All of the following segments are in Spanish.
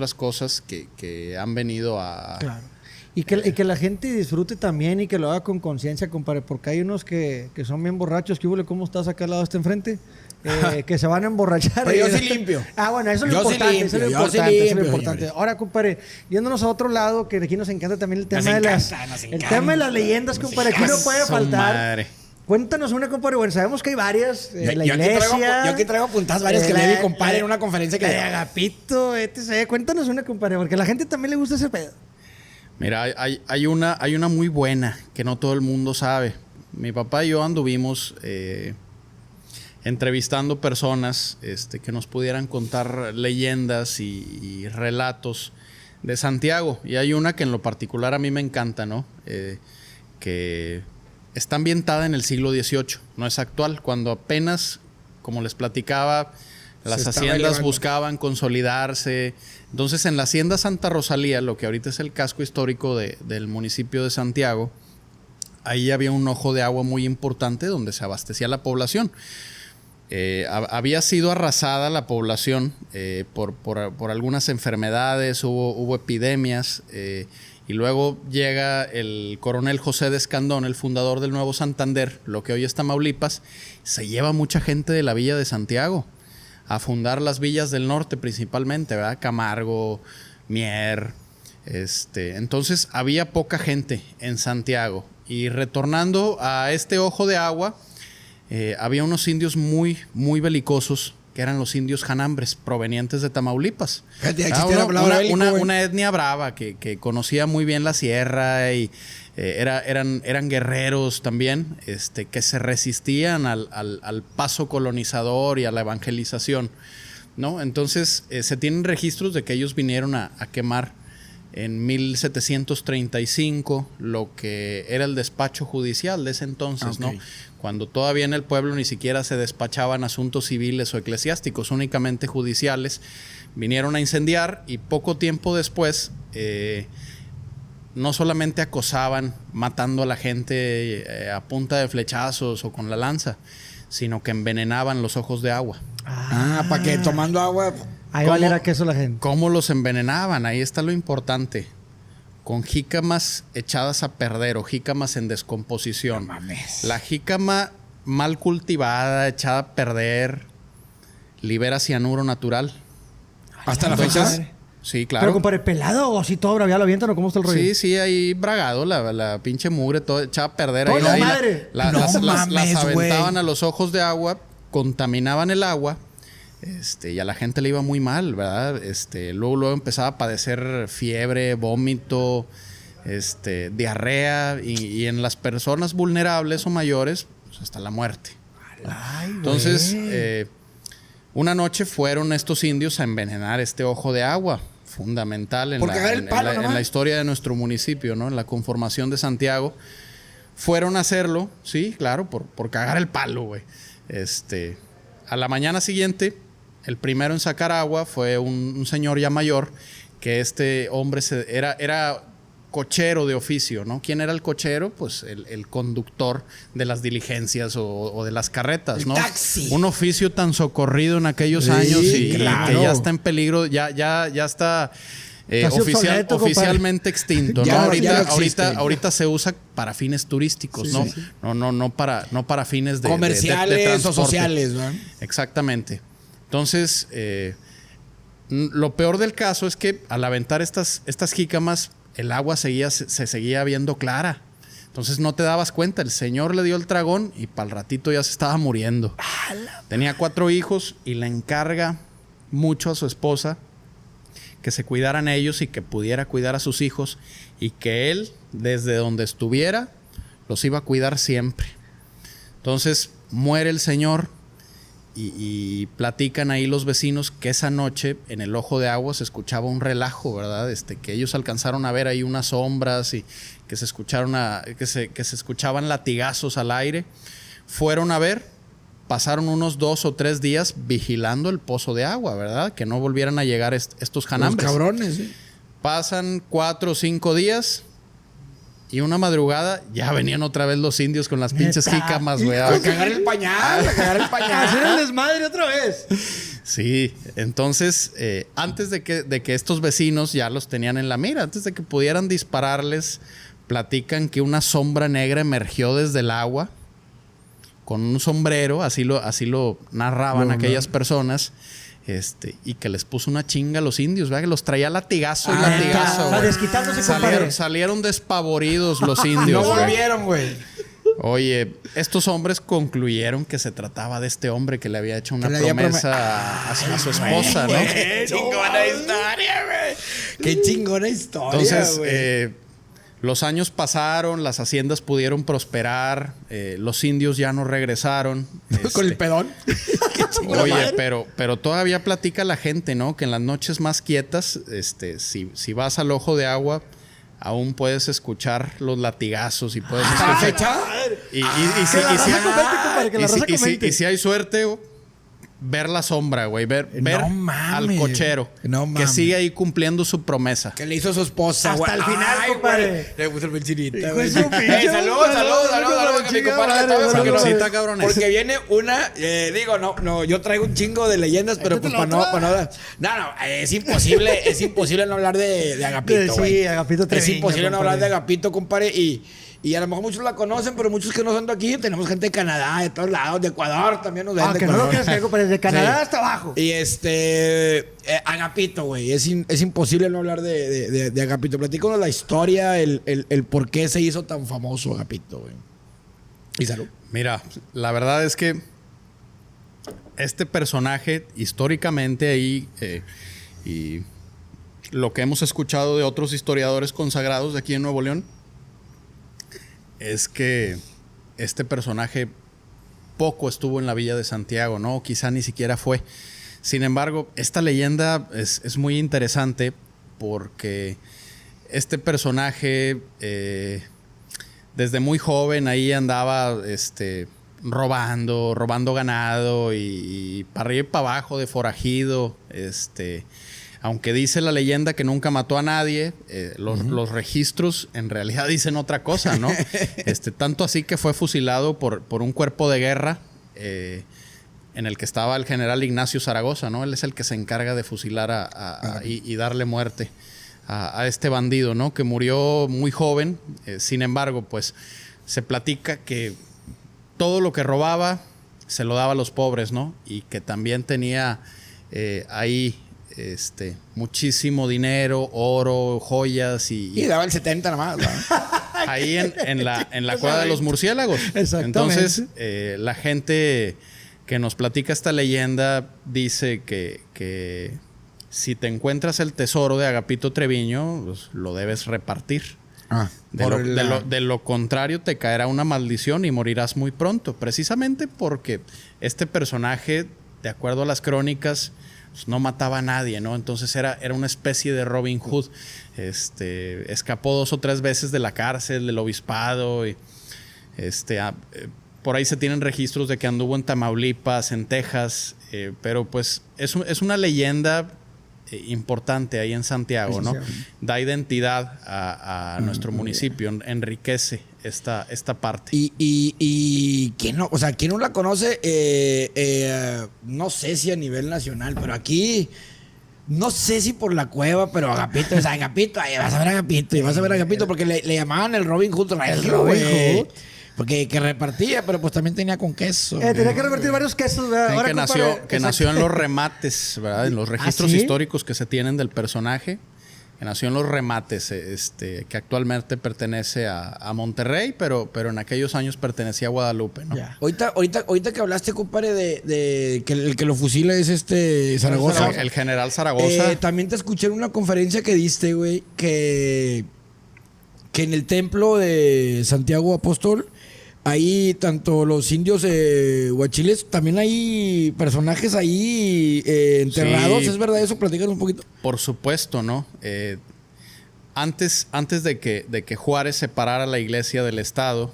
otras cosas que han venido a... Claro. Y que la gente disfrute también y que lo haga con conciencia, compadre, porque hay unos que son bien borrachos. ¿Qué hubo? ¿Cómo estás acá al lado de este enfrente? Que se van a emborrachar. Pero yo sí limpio. Bueno, eso es lo importante. Eso es lo importante. Ahora, compadre, yéndonos a otro lado, que aquí nos encanta también el tema de las leyendas, compadre. Aquí no puede faltar. Madre. Cuéntanos una, compadre. Bueno, sabemos que hay varias. La iglesia. Yo aquí traigo apuntadas varias que le di, compadre, en una conferencia que... de Agapito, etc. Cuéntanos una, compadre, porque a la gente también le gusta ese pedo. Mira, hay una muy buena que no todo el mundo sabe. Mi papá y yo anduvimos entrevistando personas que nos pudieran contar leyendas y relatos de Santiago. Y hay una que en lo particular a mí me encanta, ¿no? Que está ambientada en el siglo XVIII, no es actual, cuando apenas, como les platicaba, las haciendas buscaban consolidarse. Entonces, en la hacienda Santa Rosalía, lo que ahorita es el casco histórico del municipio de Santiago, ahí había un ojo de agua muy importante donde se abastecía la población. Había sido arrasada la población por algunas enfermedades, hubo epidemias, y luego llega el coronel José de Escandón, el fundador del Nuevo Santander, lo que hoy es Tamaulipas, se lleva mucha gente de la villa de Santiago a fundar las villas del norte principalmente, ¿verdad? Camargo, Mier. Entonces había poca gente en Santiago. Y retornando a este ojo de agua, había unos indios muy, muy belicosos, que eran los indios janambres, provenientes de Tamaulipas. Una etnia brava que conocía muy bien la sierra y eran guerreros también, que se resistían al paso colonizador y a la evangelización, ¿no? Entonces se tienen registros de que ellos vinieron a quemar en 1735 lo que era el despacho judicial de ese entonces, ¿no? Cuando todavía en el pueblo ni siquiera se despachaban asuntos civiles o eclesiásticos, únicamente judiciales, vinieron a incendiar y poco tiempo después no solamente acosaban matando a la gente a punta de flechazos o con la lanza, sino que envenenaban los ojos de agua. Para que tomando agua... Ahí valiera queso la gente. ¿Cómo los envenenaban? Ahí está lo importante. Con jícamas echadas a perder o jícamas en descomposición. No mames. La jícama mal cultivada, echada a perder, libera cianuro natural. ¿Hasta la fecha? Sí, claro. Pero, compadre, ¿pelado o así todo braviado lo avientan o cómo está el rollo? Sí, ahí bragado, la pinche mugre, todo echada a perder. ¡Oh, ahí, no, madre! Las aventaban a los ojos de agua, contaminaban el agua. Y a la gente le iba muy mal, ¿verdad? Luego empezaba a padecer fiebre, vómito, diarrea y en las personas vulnerables o mayores, pues hasta la muerte. Ay, entonces, una noche fueron estos indios a envenenar este ojo de agua, fundamental en la historia de nuestro municipio, ¿no? En la conformación de Santiago. Fueron a hacerlo, sí, claro, por cagar el palo, güey. A la mañana siguiente, el primero en sacar agua fue un señor ya mayor, que este hombre era cochero de oficio, ¿no? ¿Quién era el cochero? Pues el conductor de las diligencias o de las carretas, ¿no? Taxi. Un oficio tan socorrido en aquellos años y que ya está en peligro, ya está oficialmente extinto, ¿no? Ahorita se usa para fines turísticos, ¿no? Sí. No para fines de comerciales o sociales, ¿no? Exactamente. Entonces, lo peor del caso es que al aventar estas jícamas, el agua se seguía viendo clara. Entonces no te dabas cuenta. El señor le dio el tragón y para el ratito ya se estaba muriendo. Tenía 4 hijos y le encarga mucho a su esposa que se cuidaran ellos y que pudiera cuidar a sus hijos y que él, desde donde estuviera, los iba a cuidar siempre. Entonces muere el señor y platican ahí los vecinos que esa noche en el ojo de agua se escuchaba un relajo, ¿verdad? Que ellos alcanzaron a ver ahí unas sombras y que se escuchaban latigazos al aire. Fueron a ver, pasaron unos 2 o 3 días vigilando el pozo de agua, ¿verdad? Que no volvieran a llegar estos janambres. Los cabrones, ¿sí? Pasan 4 o 5 días y una madrugada ya venían otra vez los indios con las pinches jícamas, güey. A cagar el pañal, Hacer el desmadre otra vez. Sí, entonces, antes de que estos vecinos ya los tenían en la mira, antes de que pudieran dispararles, platican que una sombra negra emergió desde el agua con un sombrero, así lo narraban aquellas personas, y que les puso una chinga a los indios, ¿verdad? Que los traía latigazo y latigazo. güey. Desquitándose, compadre. Salieron despavoridos los indios. No volvieron, güey. Oye, estos hombres concluyeron que se trataba de este hombre que le había hecho una promesa a su esposa, ¿no? ¡Qué chingona historia, güey! ¡Qué chingona historia, Entonces, güey! los años pasaron, las haciendas pudieron prosperar, los indios ya no regresaron. Con el pedón. ¡Qué chingona Oye, madre! pero todavía platica la gente, ¿no? Que en las noches más quietas, si vas al Ojo de Agua, aún puedes escuchar los latigazos y puedes escuchar. ¿Fecha? Y si hay suerte, ver la sombra, güey. Ver al cochero que sigue ahí cumpliendo su promesa. Que le hizo a su esposa, Hasta el final, compadre. Le puso el pinchirita, Hijo güey. de su pinche Saludos a mi compadre. Saludcita, cabrones. Porque viene una, no, yo traigo un chingo de leyendas, pero pues para no, es imposible no hablar de Agapito, güey. Sí, Agapito Treviño. Es imposible no hablar de compadre. Agapito, compadre, y a lo mejor muchos la conocen, pero muchos que no son de aquí, tenemos gente de Canadá, de todos lados, de Ecuador también nos ven. Ah, de que no lo Ecuador. creas, compadre. Desde Canadá Sí. hasta abajo. Y Agapito, güey. Es imposible no hablar de Agapito. Platícanos la historia, el por qué se hizo tan famoso Agapito, güey. Y salud. Mira, la verdad es que este personaje, históricamente ahí, y lo que hemos escuchado de otros historiadores consagrados de aquí en Nuevo León, es que este personaje poco estuvo en la Villa de Santiago, ¿no? Quizá ni siquiera fue. Sin embargo, esta leyenda es muy interesante porque este personaje, desde muy joven ahí andaba robando ganado y para arriba y para abajo de forajido. Aunque dice la leyenda que nunca mató a nadie, los registros en realidad dicen otra cosa, ¿no? Tanto así que fue fusilado por un cuerpo de guerra en el que estaba el general Ignacio Zaragoza, ¿no? Él es el que se encarga de fusilar y darle muerte a este bandido, ¿no? Que murió muy joven. Sin embargo, pues se platica que todo lo que robaba se lo daba a los pobres, ¿no? Y que también tenía ahí muchísimo dinero, oro, joyas Y daba el 70 nomás, ¿no? ahí en la cueva de los murciélagos. Exactamente. Entonces, la gente que nos platica esta leyenda dice que si te encuentras el tesoro de Agapito Treviño, pues, lo debes repartir. De lo contrario, te caerá una maldición y morirás muy pronto. Precisamente porque este personaje, de acuerdo a las crónicas, pues no mataba a nadie, ¿no? Entonces era una especie de Robin Hood. Escapó 2 o 3 veces de la cárcel, del obispado. Y, por ahí se tienen registros de que anduvo en Tamaulipas, en Texas. Pero pues es una leyenda importante ahí en Santiago, ¿no? Da identidad a nuestro municipio, enriquece esta parte. Y ¿quién no? O sea, ¿quién no la conoce? No sé si a nivel nacional, pero aquí, no sé si por la cueva, pero Agapito, vas a ver Agapito, porque le llamaban el Robin Hood regio, güey. Porque que repartía, pero pues también tenía con queso. Tenía que repartir varios quesos, ¿verdad? Ahora, nació en los remates, ¿verdad? En los registros ¿sí? históricos que se tienen del personaje. Que nació en los remates, que actualmente pertenece a Monterrey, pero en aquellos años pertenecía a Guadalupe, ¿no? Ya. Ahorita que hablaste, compadre, de que el que lo fusila es Zaragoza. El general Zaragoza. También te escuché en una conferencia que diste, güey, que en el templo de Santiago Apóstol, ahí tanto los indios huachiles, también hay personajes ahí enterrados. Sí. ¿Es verdad eso? Platícanos un poquito. Por supuesto, ¿no? Antes de que Juárez separara la iglesia del Estado,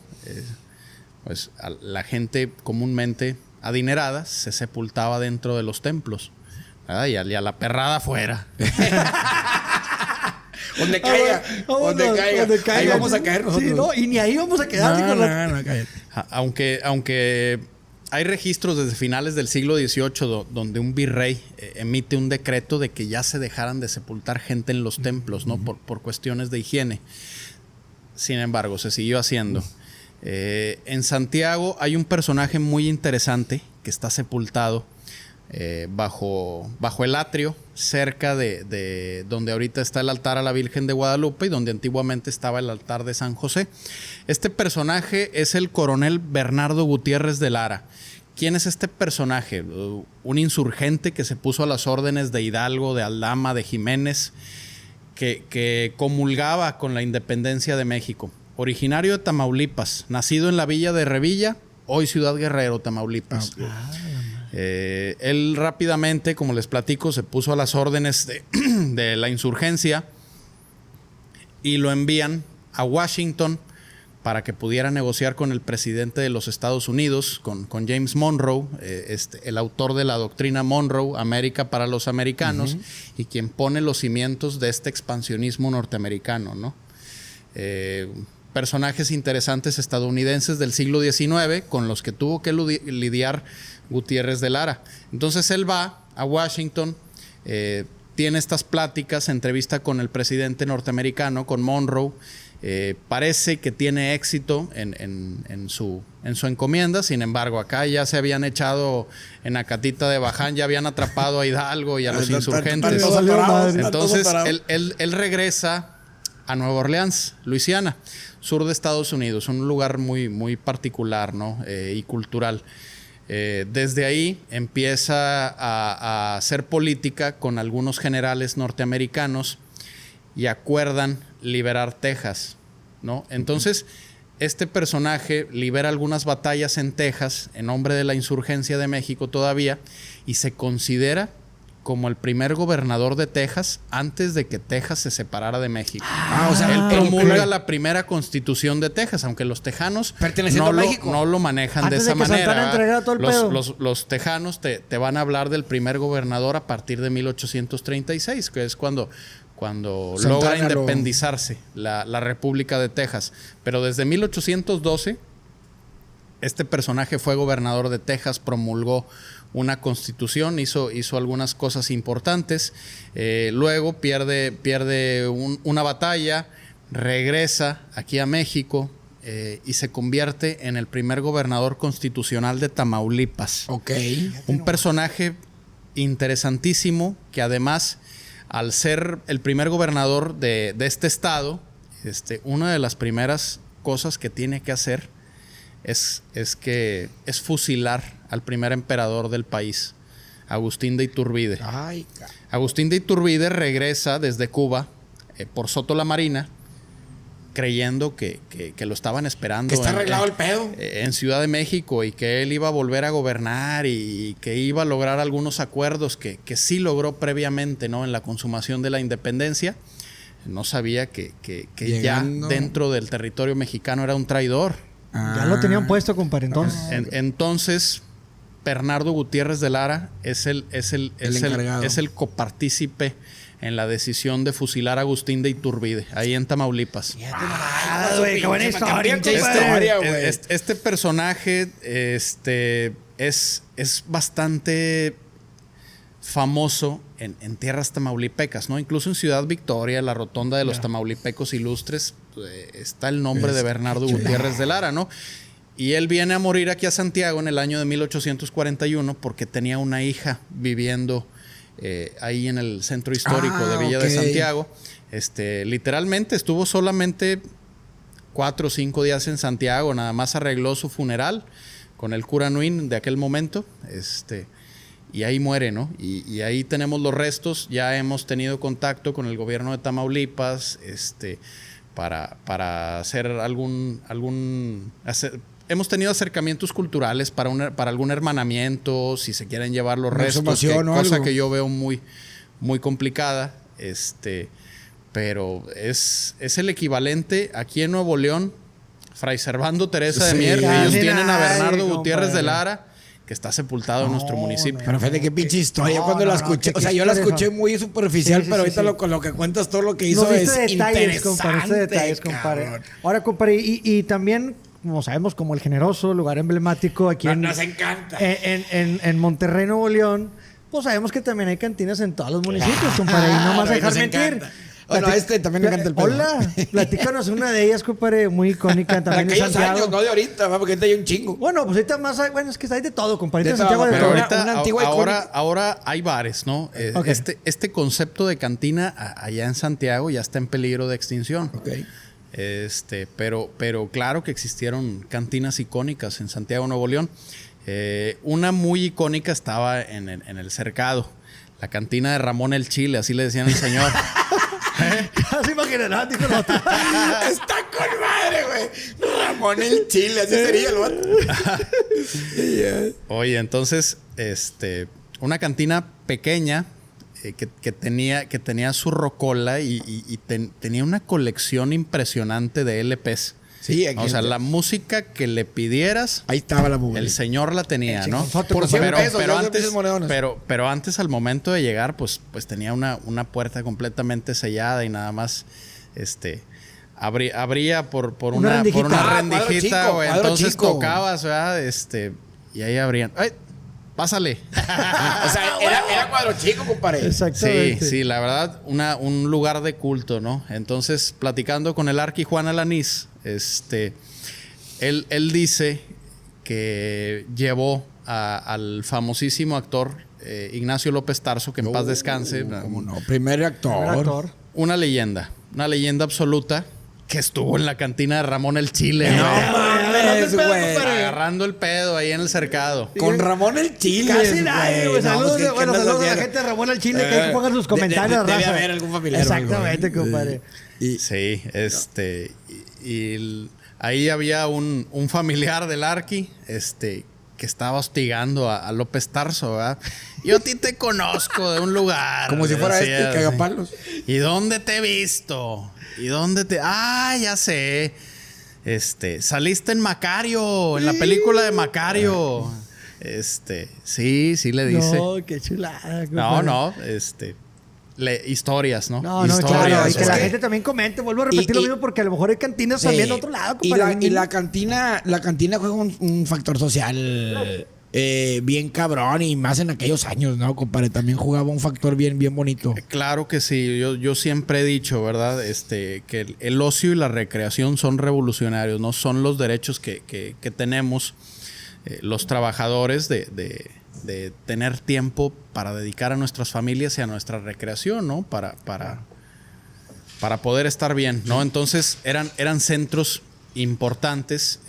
pues la gente comúnmente adinerada se sepultaba dentro de los templos, ¿verdad? Y a la perrada afuera. Donde caiga. Ahí vamos a caer nosotros. Sí, no, y ni ahí vamos a quedar. No, cállate. Aunque hay registros desde finales del siglo XVIII donde un virrey emite un decreto de que ya se dejaran de sepultar gente en los templos, ¿no? Por cuestiones de higiene. Sin embargo, se siguió haciendo. En Santiago hay un personaje muy interesante que está sepultado bajo el atrio, cerca de donde ahorita está el altar a la Virgen de Guadalupe y donde antiguamente estaba el altar de San José. Este personaje es el coronel Bernardo Gutiérrez de Lara. ¿Quién es este personaje? Un insurgente que se puso a las órdenes de Hidalgo, de Aldama, de Jiménez, que comulgaba con la independencia de México. Originario de Tamaulipas, nacido en la villa de Revilla, hoy Ciudad Guerrero, Tamaulipas. Él rápidamente, como les platico, se puso a las órdenes de la insurgencia y lo envían a Washington para que pudiera negociar con el presidente de los Estados Unidos, con James Monroe, el autor de la doctrina Monroe, América para los americanos, y quien pone los cimientos de este expansionismo norteamericano, ¿no? Personajes interesantes estadounidenses del siglo XIX con los que tuvo que lidiar Gutiérrez de Lara. Entonces él va a Washington, tiene estas pláticas, entrevista con el presidente norteamericano, con Monroe. Parece que tiene éxito en su encomienda. Sin embargo, acá ya se habían echado en Acatita de Baján, ya habían atrapado a Hidalgo y a los insurgentes. Entonces él regresa a Nueva Orleans, Luisiana, sur de Estados Unidos, un lugar muy, muy particular, ¿no? Y cultural. Desde ahí empieza a hacer política con algunos generales norteamericanos y acuerdan liberar Texas, ¿no? Entonces, este personaje libera algunas batallas en Texas en nombre de la insurgencia de México todavía y se considera como el primer gobernador de Texas antes de que Texas se separara de México. O sea, él promulga la primera constitución de Texas, aunque los tejanos no lo manejan antes de esa manera. Los tejanos te van a hablar del primer gobernador a partir de 1836, que es cuando logra independizarse la República de Texas. Pero desde 1812, este personaje fue gobernador de Texas, promulgó una constitución, hizo algunas cosas importantes. Luego pierde una batalla, regresa aquí a México y se convierte en el primer gobernador constitucional de Tamaulipas. Un personaje interesantísimo que además, al ser el primer gobernador de este estado, una de las primeras cosas que tiene que hacer es fusilar al primer emperador del país, Agustín de Iturbide. Agustín de Iturbide regresa desde Cuba por Soto la Marina, creyendo que lo estaban esperando. Que está arreglado el pedo. En Ciudad de México, y que él iba a volver a gobernar y que iba a lograr algunos acuerdos que sí logró previamente, ¿no? En la consumación de la independencia. No sabía que ya dentro del territorio mexicano era un traidor. Ya lo tenían puesto, compadre, entonces. Entonces, Bernardo Gutiérrez de Lara es el copartícipe en la decisión de fusilar a Agustín de Iturbide, ahí en Tamaulipas. Qué buena historia, este personaje es bastante famoso en tierras tamaulipecas, ¿no? Incluso en Ciudad Victoria, la rotonda de los tamaulipecos ilustres, está el nombre de Bernardo Gutiérrez de Lara, ¿no? Y él viene a morir aquí a Santiago en el año de 1841 porque tenía una hija viviendo ahí en el centro histórico de Villa de Santiago. Literalmente estuvo solamente 4 o 5 días en Santiago, nada más arregló su funeral con el cura Nuín de aquel momento, y ahí muere, ¿no? Y ahí tenemos los restos. Ya hemos tenido contacto con el gobierno de Tamaulipas, para hacer hemos tenido acercamientos culturales para algún hermanamiento, si se quieren llevar los restos, cosa que yo veo muy, muy complicada. Pero es el equivalente aquí en Nuevo León, Fray Servando Teresa de Mier. Ellos tienen a Bernardo Gutiérrez de Lara, que está sepultado en nuestro municipio. Pero fíjate qué pinche historia. Yo cuando la escuché, o sea, yo la escuché muy superficial, pero ahorita con lo que cuentas, todo lo que hizo es interesante, detalles, compadre. Ahora, compadre, y también como sabemos, como El Generoso, lugar emblemático aquí Nos encanta. en Monterrey, Nuevo León, pues sabemos que también hay cantinas en todos los municipios, compadre, y no más dejar Nos mentir. encanta. Bueno, también le encanta el pedo. Hola, platícanos una de ellas, compadre, muy icónica De también en aquellos Santiago. años, no de ahorita, porque ahorita hay un chingo. Bueno, pues ahorita más hay, bueno, es que hay de todo, compadre. De Santiago todo, de Pero todo. ahorita, una antigua ahora hay bares, ¿no? Ok. Este concepto de cantina allá en Santiago ya está en peligro de extinción. Ok. Pero claro que existieron cantinas icónicas en Santiago, Nuevo León. Una muy icónica estaba en el Cercado. La cantina de Ramón el Chile, así le decían al señor. Casi imaginarás, dijo no. Está con madre, güey. Ramón el Chile, así sería el vato. Oye, entonces, una cantina pequeña que tenía su rocola y tenía una colección impresionante de LPs. Sí, aquí O sea, la música que le pidieras, ahí estaba la mujer. el señor la tenía, ¿no? Por 100 pesos, pero ya antes, esos monedones. pero antes, al momento de llegar, pues tenía una puerta completamente sellada y nada más, abría por una rendijita. Cuadro rendijita, chico, güey. cuadro Entonces chico. tocabas, ¿verdad? Y ahí abrían. ¡Ay! Pásale. O sea, era cuadro chico, compadre. Sí, Exactamente. sí, la verdad, un lugar de culto, ¿no? Entonces, platicando con el Arqui Juan Alanís, él dice que llevó al famosísimo actor Ignacio López Tarso, que en paz descanse. ¿Cómo no? Primer actor. Primer actor. Una leyenda absoluta que estuvo en la cantina de Ramón el Chile, No güey. mames, güey. Agarrando el pedo ahí en el cercado. Con Ramón el Chile. Casi nadie, güey. No, Saludos, pues, ¿qué bueno, andas saludos a la haciendo? gente de Ramón al Chile, que ahí pongan sus comentarios, Debe raza. haber algún familiar. Exactamente, güey. compadre. Sí, ahí había un familiar del Arqui, que estaba hostigando a López Tarso, ¿verdad? Yo a ti te conozco de un lugar. Como si fuera decía, cagapalos. ¿Y dónde te he visto? ¿Y dónde te...? Ah, ya sé. Saliste en Macario, en la película de Macario. Sí le dice. No, qué chulada. No, historias, ¿no? No, Historias. claro. Y que Es la que- gente también comente. Vuelvo a repetir lo mismo porque a lo mejor hay cantinas también en otro lado, Y compadre. la cantina juega un factor social bien cabrón y más en aquellos años, ¿no, compadre? También jugaba un factor bien bonito. Claro que sí. Yo siempre he dicho, ¿verdad? Que el ocio y la recreación son revolucionarios, ¿no? Son los derechos que tenemos los trabajadores de tener tiempo para dedicar a nuestras familias y a nuestra recreación, ¿no? Para poder estar bien, ¿no? Entonces eran centros importantes,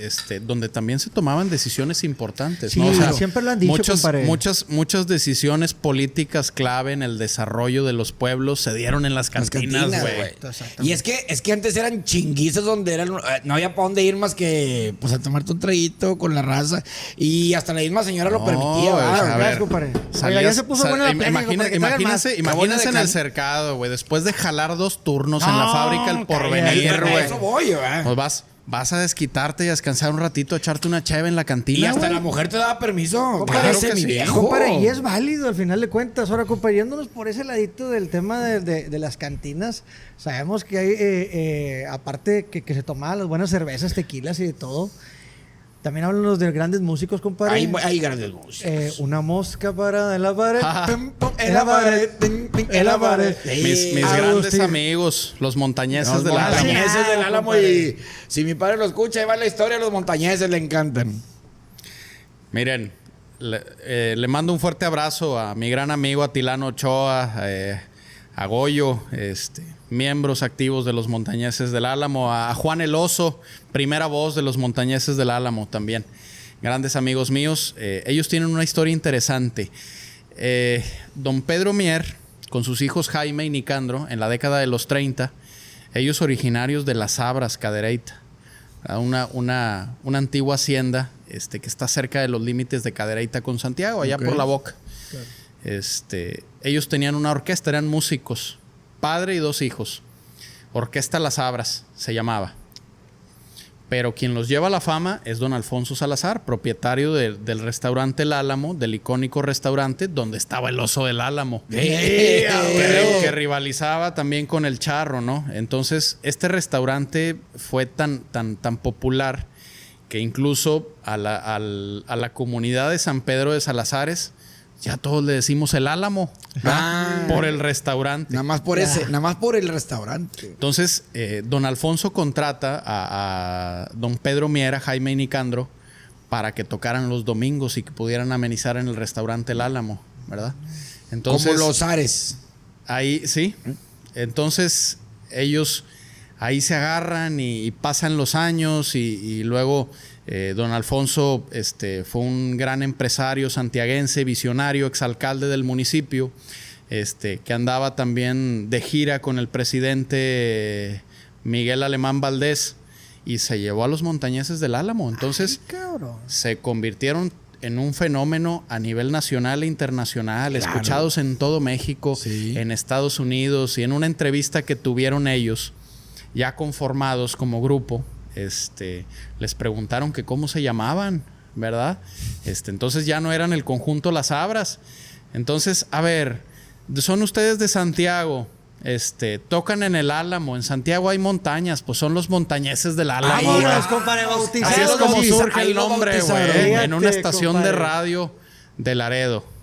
donde también se tomaban decisiones importantes, Sí, ¿no? siempre lo han dicho, compadre. muchas decisiones políticas clave en el desarrollo de los pueblos se dieron en las cantinas, güey. Y es que antes eran chinguizos donde no había para dónde ir más que pues a tomarte un traguito con la raza. Y hasta la misma señora lo permitía, No, ¿verdad? a Gracias, ver, compadre. salías- Oiga, ya se puso buena la plática, compadre, que traigan más. Imagínense en de el can- cercado, güey, después de jalar 2 turnos en la fábrica El Porvenir, Cállate, güey. eso voy, ¿verdad? Pues vas a desquitarte y a descansar un ratito, a echarte una cheve en la cantina, Y hasta güey. la mujer te daba permiso. Compadre, Ese claro que mi sí. viejo. Compadre, y es válido al final de cuentas. Ahora, comparándonos por ese ladito del tema de las cantinas, sabemos que hay, aparte que se tomaban las buenas cervezas, tequilas y de todo, también hablan los de grandes músicos, compadre. Hay grandes músicos. Una mosca parada en la pared. Pum, pum, en la pared, en la pared. Mis Agustín. grandes amigos, los montañeses Los del Álamo. montañeses del Álamo. compadre. Y si mi padre lo escucha, ahí va la historia, los montañeses le encantan. Miren, le mando un fuerte abrazo a mi gran amigo Atilano Ochoa, a Goyo, miembros activos de los Montañeses del Álamo, a Juan el Oso, primera voz de los Montañeses del Álamo también. Grandes amigos míos. Ellos tienen una historia interesante. Don Pedro Mier, con sus hijos Jaime y Nicandro, en la década de los 30, ellos originarios de Las Abras, Cadereyta, una antigua hacienda que está cerca de los límites de Cadereyta con Santiago, allá por La Boca. Claro. Ellos tenían una orquesta, eran músicos, padre y 2 hijos. Orquesta Las Abras se llamaba. Pero quien los lleva a la fama es don Alfonso Salazar, propietario del restaurante El Álamo, del icónico restaurante donde estaba el oso del Álamo. Que rivalizaba también con el Charro, ¿no? Entonces, este restaurante fue tan popular que incluso a la comunidad de San Pedro de Salazares ya todos le decimos el Álamo, por el restaurante. Nada más por el restaurante. Entonces, don Alfonso contrata a don Pedro Miera, Jaime y Nicandro para que tocaran los domingos y que pudieran amenizar en el restaurante El Álamo, ¿verdad? Entonces, como los Ares. Ahí, sí. Entonces, ellos ahí se agarran y pasan los años y luego don Alfonso fue un gran empresario santiaguense, visionario, exalcalde del municipio, que andaba también de gira con el presidente Miguel Alemán Valdés y se llevó a los montañeses del Álamo. Entonces, se convirtieron en un fenómeno a nivel nacional e internacional, escuchados en todo México, en Estados Unidos, y en una entrevista que tuvieron ellos, ya conformados como grupo, les preguntaron que cómo se llamaban, ¿verdad? Entonces ya no eran el conjunto Las Abras. Entonces, a ver, son ustedes de Santiago, tocan en el Álamo. En Santiago hay montañas, pues son los montañeses del Álamo. Ahí ¿verdad? los compadre bautizados. Así es como surge ahí el lo nombre, bautizaron. güey, en una Fíjate, estación compadre. de radio de Laredo.